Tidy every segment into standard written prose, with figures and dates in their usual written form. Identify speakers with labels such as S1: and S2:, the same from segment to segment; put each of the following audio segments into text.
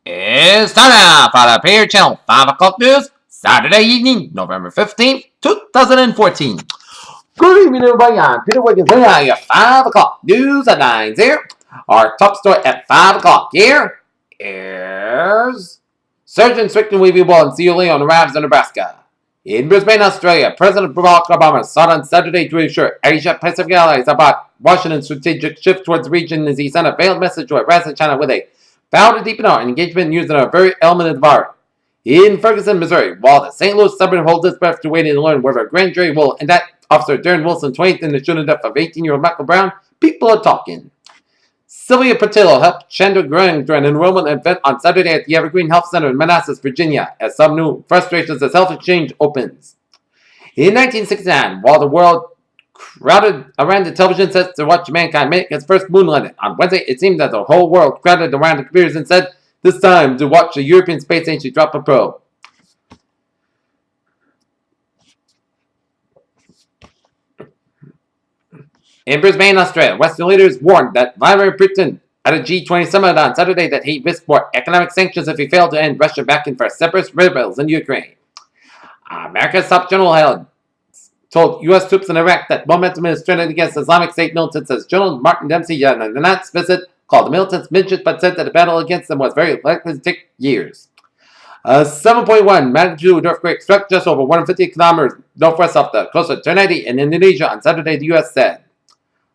S1: It's time now for the Player Channel 5 o'clock news, Saturday evening, November 15th, 2014. Good evening, everybody. I'm Peter Wiggins. Here your 5 o'clock news at 9 here. Our top story at 5 o'clock here is Surgeon Stricken Weaving Ball and COA on the Rams in Nebraska. In Brisbane, Australia, President Barack Obama sought on Saturday to assure Asia Pacific allies about Washington's strategic shift towards the region as he sent a veiled message to Russia and China with a vow to deepen our engagement using our very element of the virus. In Ferguson, Missouri, while the St. Louis suburb holds its breath to wait and learn whether a grand jury will indict Officer Darren Wilson 20th in the shooting death of 18-year-old Michael Brown, people are talking. Sylvia Patillo helped Chandra Grang during an enrollment event on Saturday at the Evergreen Health Center in Manassas, Virginia, as some new frustrations as health exchange opens. In 1969, while the world crowded around the television sets to watch mankind make its first moon landing, on Wednesday it seemed that the whole world crowded around the computers and said, "This time to watch the European Space Agency drop a probe." In Brisbane, Australia, Western leaders warned that Vladimir Putin at a G20 summit on Saturday that he risked more economic sanctions if he failed to end Russia backing for separatist rebels in Ukraine. America's top general held told U.S. troops in Iraq that momentum is turning against Islamic State militants as General Martin Dempsey on an announced visit called the militants midgets but said that the battle against them was very likely to take years. A 7.1 magnitude earthquake struck just over 150 kilometers northwest of the coast of Ternate in Indonesia on Saturday, the U.S. said.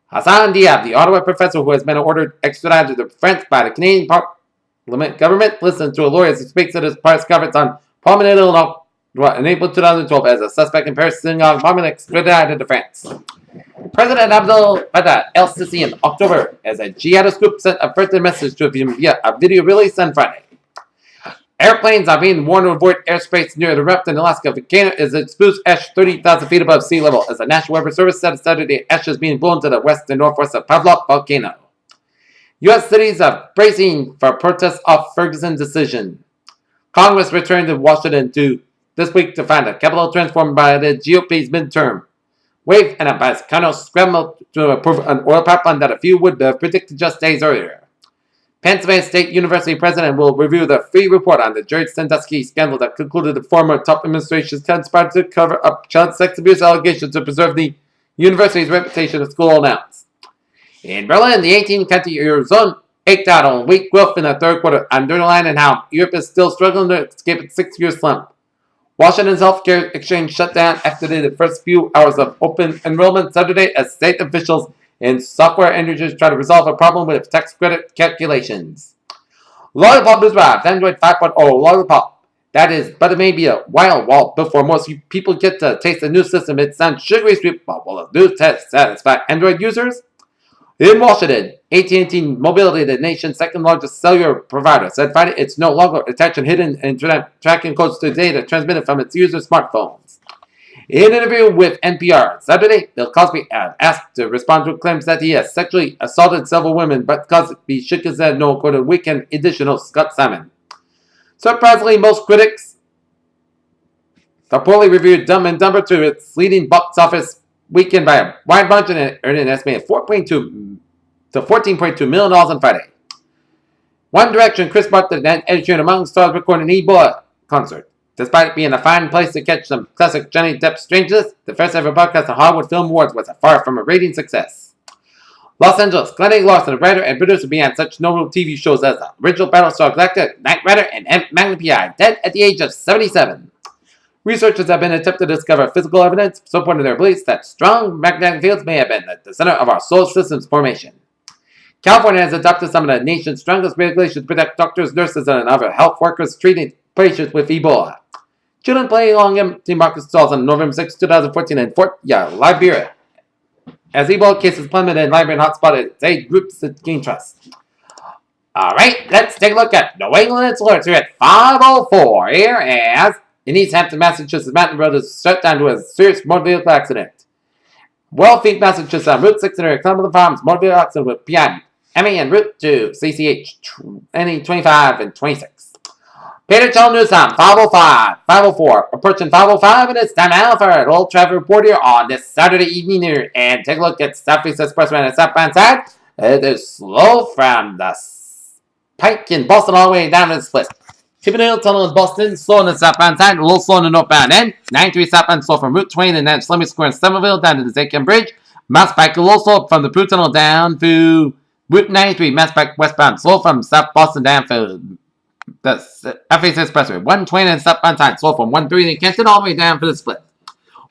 S1: Hassan Diab, the Ottawa professor who has been ordered extradited to France by the Canadian Parliament government, listened to a lawyer as he speaks at his press conference on Parliament in April 2012 as a suspect in Paris synagogue bombing extradited to France. President Abdel Fattah el-Sisi in October as a jihadist group sent a birthday message to him via a video released on Friday. Airplanes are being warned to avoid airspace near the Repton, Alaska volcano as it spews ash 30,000 feet above sea level as the National Weather Service said Saturday ash is being blown to the west and northwest of Pavlov volcano. U.S. cities are bracing for protests of Ferguson's decision. Congress returned to Washington this week to find the Capitol transformed by the GOP's midterm wave and a bicentennial scramble to approve an oil pipeline that a few would have predicted just days earlier. Pennsylvania State University president will review the free report on the Jared Sandusky scandal that concluded the former top administration conspired to cover up child sex abuse allegations to preserve the university's reputation, the school announced. In Berlin, the 18-country Eurozone eked out on weak growth in the third quarter, underlining how Europe is still struggling to escape its 6-year slump. Washington's healthcare exchange shut down after the first few hours of open enrollment Saturday as state officials and software engineers try to resolve a problem with tax credit calculations. Lollipop is arrived, Android 5.0 Lollipop. That is, but it may be a while before most people get to taste the new system. It sounds sugary sweet, but will the new test satisfy Android users? In Washington, AT&T Mobility, the nation's second largest cellular provider, said Friday it's no longer attaching hidden internet tracking codes to data transmitted from its users' smartphones. In an interview with NPR Saturday, Bill Cosby asked to respond to claims that he has sexually assaulted several women, but Cosby shook his head no, according to Weekend edition of Scott Simon. Surprisingly, most critics, the poorly reviewed Dumb and Dumber to its leading box office weekend by a wide margin and earned an estimated $4.2 to $14.2 million on Friday. One Direction, Chris Martin, and Ed Sheeran among stars recording an Ebola concert. Despite it being a fine place to catch some classic Johnny Depp strangeness, the first ever broadcast of Hollywood Film Awards was far from a rating success. Los Angeles, Glenn Larson, a writer and producer behind such notable TV shows as the original Battlestar Galactica, Knight Rider, and Magnum P.I., dead at the age of 77. Researchers have been attempting to discover physical evidence supporting their beliefs that strong magnetic fields may have been at the center of our solar system's formation. California has adopted some of the nation's strongest regulations to protect doctors, nurses, and other health workers treating patients with Ebola. Children playing along empty market stalls on November 6, 2014 in Fort Liberia. As Ebola cases plummeted in Liberian hotspot, aid groups that gain trust. Alright, let's take a look at New England alerts here at 5:04 here as in East Hampton, Massachusetts, mountain road is shut down to a serious motor vehicle accident. Wellfleet, Massachusetts, on Route 6 near Cumberland Farms, motor vehicle accident with PI, ME en route to CCH 25 and 26. Peter Channel News time, 504, approaching 505, and it's time now for an old traffic report here on this Saturday evening here. And take a look at Southeast Expressway on the southbound side. It is slow from the Pike in Boston all the way down to the split. Tipping Hill Tunnel in Boston, slow on the southbound side, a little slow on the northbound end. 93 southbound slow from Route 20 and then Slimmy Square in Somerville down to the Zakian Bridge. Mouse Pike a little slow from the Pru Tunnel down to Route 93. Mouse Pike westbound slow from South Boston down to the FAC Expressway. 120 and southbound side slow from 130 and Kenton all the way down for the split.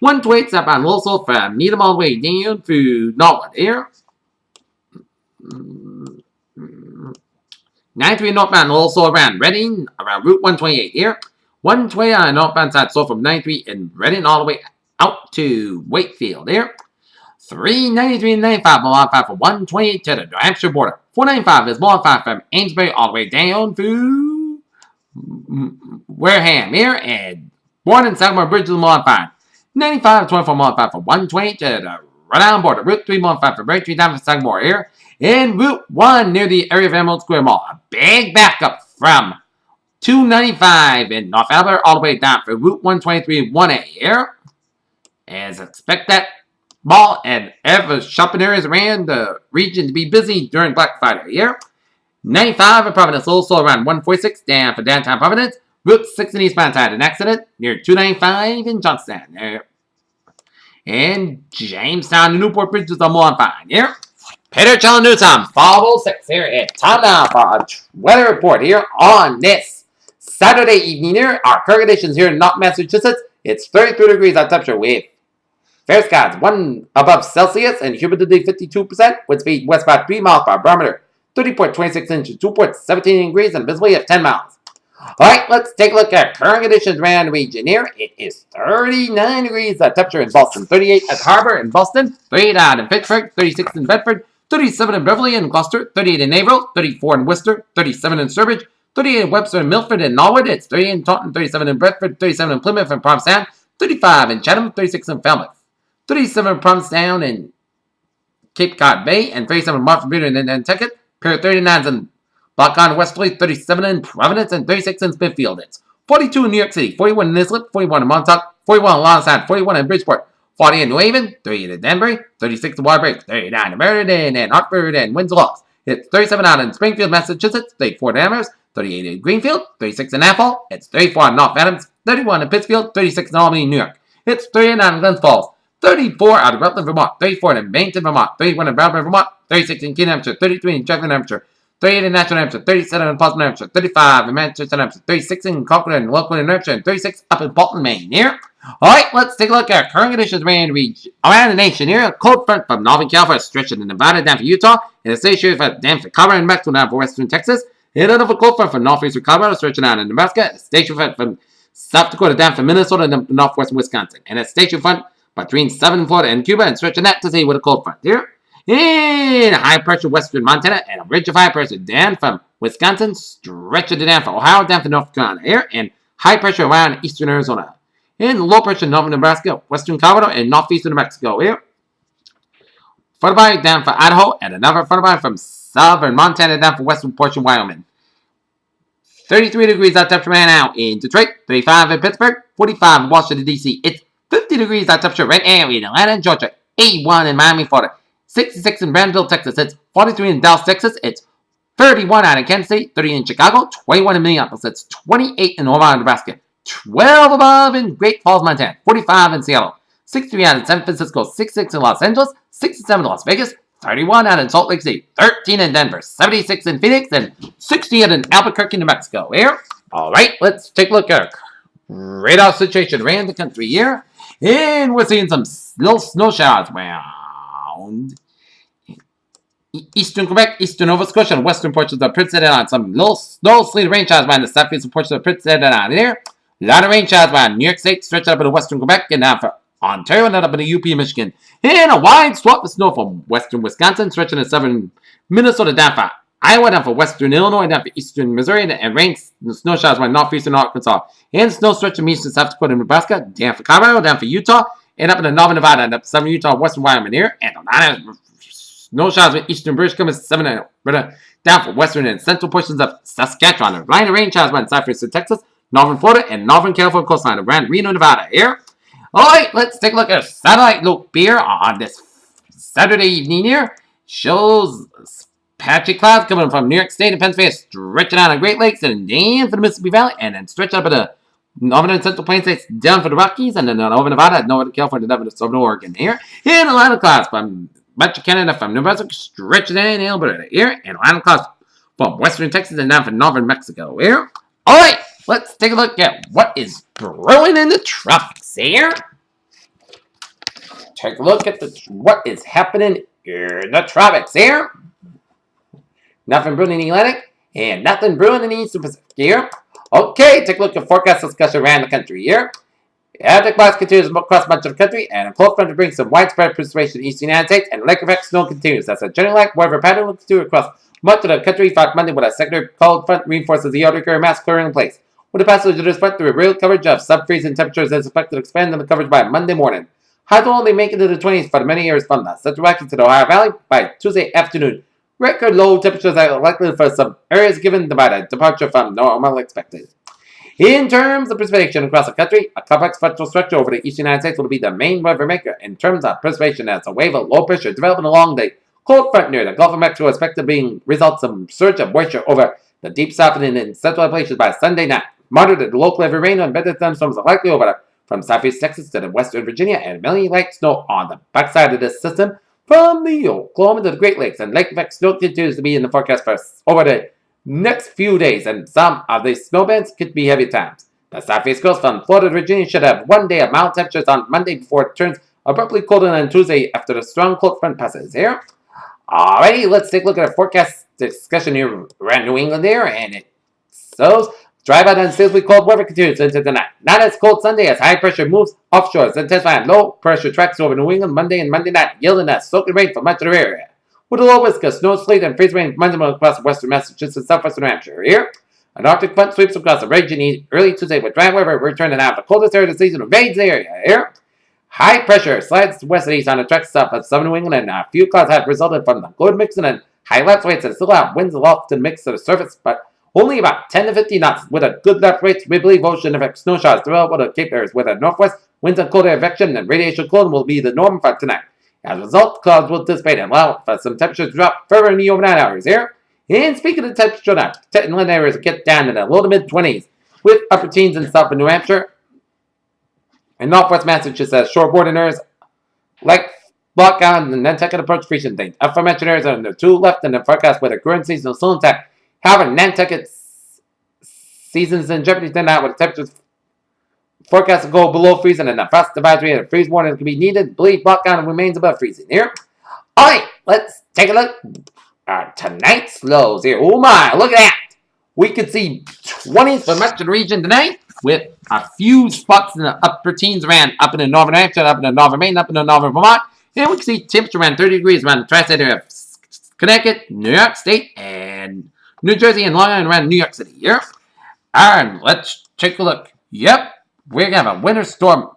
S1: 128 southbound a little slow from Needham all the way down to Norwood here. 93 northbound also around Reading, around Route 128 here. 120 on the northbound side, so from 93 in Reading all the way out to Wakefield here. 393 and 95 modified from 128 to the New Hampshire border. 495 is modified from Amesbury all the way down to Wareham here. And Bourne and Sagamore Bridge is modified. 95 24 modified from 120 to the Rhode Island border. Route 3 modified from Braintree down to Sagamore here. In Route 1 near the area of Emerald Square Mall. A big backup from 295 in North Albert all the way down for Route 123 1A here. As expect that mall and other shopping areas around the region to be busy during Black Friday here. 95 in Providence, also around 146 down for downtown Providence. Route 6 in eastbound side, an accident near 295 in Johnstown there. And Jamestown and Newport Bridges are more on fine here. Peter Channel News Time, 506 here at time now for a weather report here on this Saturday evening here. Our current conditions here in North Massachusetts, it's 33 degrees on temperature with fair skies 1 above Celsius and humidity 52%, wind speed west by 3 miles per barometer, 30.26 inches, 2.17 degrees, and visibility of 10 miles. Alright, let's take a look at current conditions around the region here. It is 39 degrees temperature in Boston, 38 at Harbor in Boston, 38 out in Pittsburgh, 36 in Bedford, 37 in Beverly and Gloucester, 38 in Naperville, 34 in Worcester, 37 in Sturbridge, 38 in Webster and Milford and Norwood, it's 38 in Taunton, 37 in Bedford, 37 in Plymouth and Provincetown, 35 in Chatham, 36 in Falmouth, 37 in Provincetown and Cape Cod Bay, and 37 in Martha's Vineyard and Nantucket, pair 39 in Block Island, Westerly, 37 in Providence, and 36 in Smithfield. It's 42 in New York City, 41 in Islip, 41 in Montauk, 41 in Long Island, 41 in Bridgeport, 40 in New Haven, 38 in Danbury, 36 in Waterbury, 39 in Meriden and Hartford and Windsor Locks. It's 37 out in Springfield, Massachusetts, 34 in Amherst, 38 in Greenfield, 36 in Athol, it's 34 in North Adams, 31 in Pittsfield, 36 in Albany, New York. It's 39 in Glens Falls, 34 out of Rutland, Vermont, 34 in Bennington, Vermont, 31 in Bradford, Vermont, 36 in Keene, Hampshire, 33 in Jackson, Hampshire, 38 in Nashville, New Hampshire, 37 in Portsmouth, New Hampshire, 35 in Manchester, New Hampshire, 36 in Concord and Lockwood, New Hampshire, and 36 up in Bolton, Maine here. Alright, let's take a look at current conditions around the nation here. A cold front from Northern California stretching to Nevada down for Utah, and a station down for Colorado and Mexico down for western Texas. And another cold front from northeastern Colorado stretching down in Nebraska, a station front from South Dakota down from Minnesota and northwestern Wisconsin, and a station front between southern Florida and Cuba, and stretching that to sea with a cold front here. And high pressure western Montana, and a ridge of high pressure down from Wisconsin, stretching it down for Ohio, down for North Carolina here, and high pressure around eastern Arizona. And low pressure northern Nebraska, western Colorado, and northeastern New Mexico here. Frontal down for Idaho, and another frontal from southern Montana down for western portion Wyoming. 33 degrees out temperature right now in Detroit, 35 in Pittsburgh, 45 in Washington, D.C. It's 50 degrees out temperature right now in Atlanta, Georgia, 81 in Miami, Florida, 66 in Brandonville, Texas. It's 43 in Dallas, Texas. It's 31 out in Kansas City, 30 in Chicago, 21 in Minneapolis. It's 28 in Omaha, Nebraska, 12 above in Great Falls, Montana, 45 in Seattle, 63 out in San Francisco, 66 in Los Angeles, 67 in Las Vegas, 31 out in Salt Lake City, 13 in Denver, 76 in Phoenix, and 68 in Albuquerque, New Mexico. Here, all right, let's take a look at radar situation around the country here, and we're seeing some little snow showers around eastern Quebec, eastern Nova Scotia, and western portions of Prince Edward Island. Some little snow, sleet, rain showers around the southeastern portions of Prince Edward Island here. A lot of rain showers around New York State, stretched up into western Quebec, and down for Ontario, and up into UP, Michigan. And a wide swath of snow from western Wisconsin, stretching to southern Minnesota, down for Iowa, down for western Illinois, down for eastern Missouri, and rain snow showers around northeastern Arkansas. And snow stretching from eastern South Dakota and Nebraska, down for Colorado, down for Utah, and up into northern Nevada, and up to southern Utah, western Wyoming here. And a lot of snow showers with eastern British Columbia, down for western and central portions of Saskatchewan. A line of rain showers around southwestern Texas, northern Florida, and northern California coastline around Reno, Nevada here. Alright, let's take a look at a satellite look here on this Saturday evening here. Shows patchy clouds coming from New York State and Pennsylvania, stretching out on the Great Lakes and down for the Mississippi Valley, and then stretching up at the Northern and Central Plains states down for the Rockies, and then over Nevada, Northern California, down to Southern Oregon here. And a lot of clouds from much of Canada, from New Brunswick, stretching in Alberta here, and a lot of clouds from western Texas and down from northern Mexico here. Alright, let's take a look at what is brewing in the tropics here. Take a look at what is happening in the tropics here. Nothing brewing in the Atlantic, and nothing brewing in the Eastern Pacific here. Okay, take a look at forecast discussion around the country here. Atlantic blast continues across much of the country, and a cold front to bring some widespread precipitation in the eastern United States, and lake effect snow continues. That's a general light weather pattern will continue across much of the country throughout Monday, with a secondary cold front reinforces the outer current mass clearing in place. With the passage of this front, the real coverage of sub-freezing temperatures is expected to expand in the coverage by Monday morning. Highs will only make it to the 20s for many areas from the Central Valley to the Ohio Valley by Tuesday afternoon. Record low temperatures are likely for some areas given by the departure from normal expected. In terms of precipitation across the country, a complex frontal structure over the eastern United States will be the main weather maker in terms of precipitation, as a wave of low pressure developing along the cold front near the Gulf of Mexico is expected to result in some surge of moisture over the deep softening in central Appalachians by Sunday night. Moderate local heavy rain and better thunderstorms are likely over from southeast Texas to the western Virginia, and mainly light snow on the backside of this system from the Oklahoma to the Great Lakes, and lake effect snow continues to be in the forecast for over the next few days, and some of the snow bands could be heavy times. The southeast coast from Florida to Virginia should have one day of mild temperatures on Monday before it turns abruptly colder on Tuesday after the strong cold front passes here. Alrighty, let's take a look at our forecast discussion here around New England there, and it shows dry but unseasonably cold weather continues into the night. Not as cold Sunday as high pressure moves offshore, intensifying low pressure tracks over New England Monday and Monday night, yielding a soaking rain for much of the area. With a low risk of snow, sleet, and freeze rain Monday across western Massachusetts and southwestern New Hampshire here. An Arctic front sweeps across the region early Tuesday with dry weather returning out the coldest area of the season invades the area here. High pressure slides west and east on the tracks south of southern New England, and a few clouds have resulted from the good mixing and high left rates, and still have winds aloft and mix to the surface, but only about 10 to 15 knots with a good left rate. We believe ocean effect snow showers develop over the Cape areas with a northwest winds and cold air advection, and radiation cold will be the norm for tonight. As a result, clouds will dissipate and allow for some temperatures to drop further in the overnight hours here. And speaking of temperature now, inland areas get down in the low to mid 20s, with upper teens in south of New Hampshire and northwest Massachusetts. Shoreboard areas like Block Island and Nantucket approach freezing things. Aforementioned areas are the two left in the forecast with the current season still intact. However, Nantucket seasons in jeopardy tonight with temperatures forecast to go below freezing, and a frost advisory and a freeze warning can be needed. Believe Block Island remains above freezing here. Alright, let's take a look at tonight's lows here. Oh my, look at that! We could see 20s for much of the region tonight, with a few spots in the upper teens around up in the northern Hampshire, up in the northern Maine, up in the northern Vermont. And we can see temperature around 30 degrees around the tri-state area of Connecticut, New York State, and New Jersey, and Long Island around New York City here. And let's take a look. Yep, we're going to have a winter storm.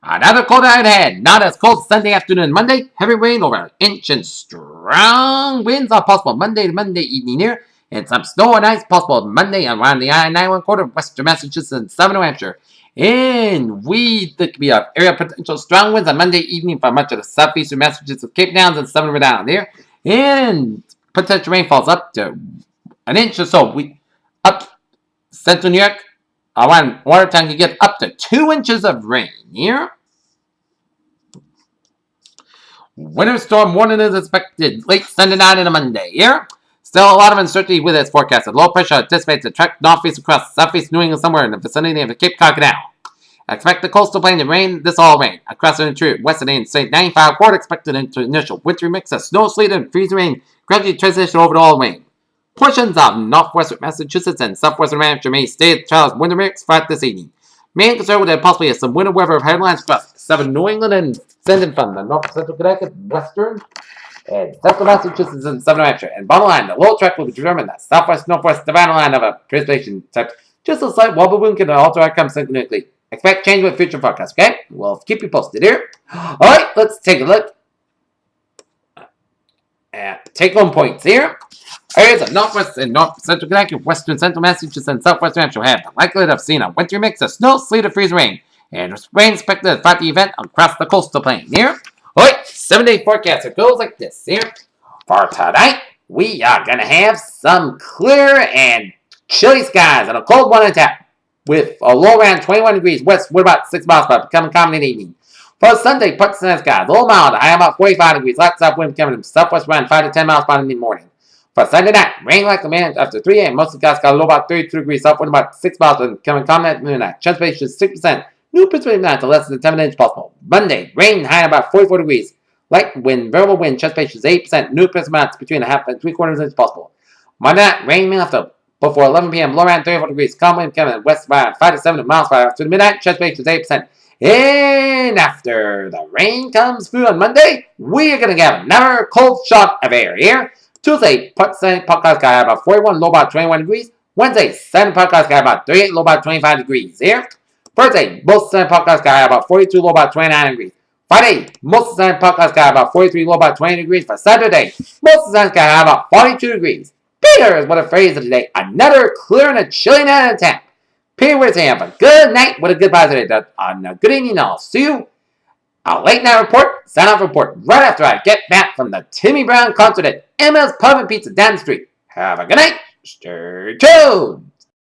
S1: Another cold night ahead. Not as cold Sunday afternoon, Monday. Heavy rain over an inch and strong winds are possible Monday to Monday evening here. And some snow and ice possible Monday around the I-91 quarter of western Massachusetts and southern New Hampshire. And there could be an area of potential strong winds on Monday evening for much of the southeastern Massachusetts, Cape Downs, and southern Rhode Island here. And potential rainfalls up to an inch or so. Up central New York, around Watertown, can get up to 2 inches of rain here. Winter storm warning is expected late Sunday night and a Monday here. Still a lot of uncertainty with its forecasted. Low pressure anticipates to track northeast across southeast New England somewhere in the vicinity of the Cape Cod Canal. Expect the coastal plain to rain. This all rain. Across the interior, western and state 95 quarter expected into initial wintry mix of snow, sleet, and freezing rain. Gradually transition over to all rain. Portions of northwestern Massachusetts and southwestern New Hampshire may stay at Charles winter mix throughout this evening. Main concern with it possibly is some winter weather of headlines across southern New England and sending from the north central Connecticut, western, and central Massachusetts and southern New Hampshire. And bottom line, the low track will determine the southwest-northwest dividing line of a precipitation type. Just a slight wobble boom can alter outcomes significantly. Expect change with future forecasts, okay? We'll keep you posted here. Alright, let's take a look at take-home points here. Areas of northwest and north central Connecticut, western central Massachusetts, and southwest New Hampshire have the likelihood of seeing a wintry mix of snow, sleet, or freeze rain. And rain expected throughout the event across the coastal plain here. Alright, 7-day forecast. It goes like this here. For tonight, we are going to have some clear and chilly skies and a cold one on tap with a low around 21 degrees west, wind about 6 miles per hour, becoming common in the evening. For Sunday, partly sunny skies, a little mild, high about 45 degrees, light south wind becoming from southwest around 5 to 10 miles per hour in the morning. For Sunday night, rain likely man after 3 a.m. Most of the skies got a low about 32 degrees, south wind about 6 miles per hour, becoming common at midnight. Chance of 6%. New precipitation amount to less than 10 inches possible. Monday, rain high about 44 degrees. Light wind, variable wind, chance of 8%. New precipitation amounts between a half and 3/4 inches possible. Monday night, rain may after before 11 p.m. Low around 34 degrees. Calm wind coming west around 5 to 7 miles per hour. To the midnight, chance of 8%. And after the rain comes through on Monday, we are going to get another cold shot of air here. Tuesday, sunny, partly sky about 41, low about 21 degrees. Wednesday, sunny, partly sky about 38, low about 25 degrees here. Thursday, most sunny, partly sky about 42, low about 29 degrees. Friday, most sunny, partly sky about 43, low about 20 degrees. For Saturday, most sunny, sky about 42 degrees. Peter is what a phrase of the day. Another clear and a chilly night in town. Peter, we're saying have a good night with a good positive day. On a good evening, I'll see you. A late night report, sign off report right after I get back from the Timmy Brown concert at Emma's Pub and Pizza down the street. Have a good night. Stay tuned.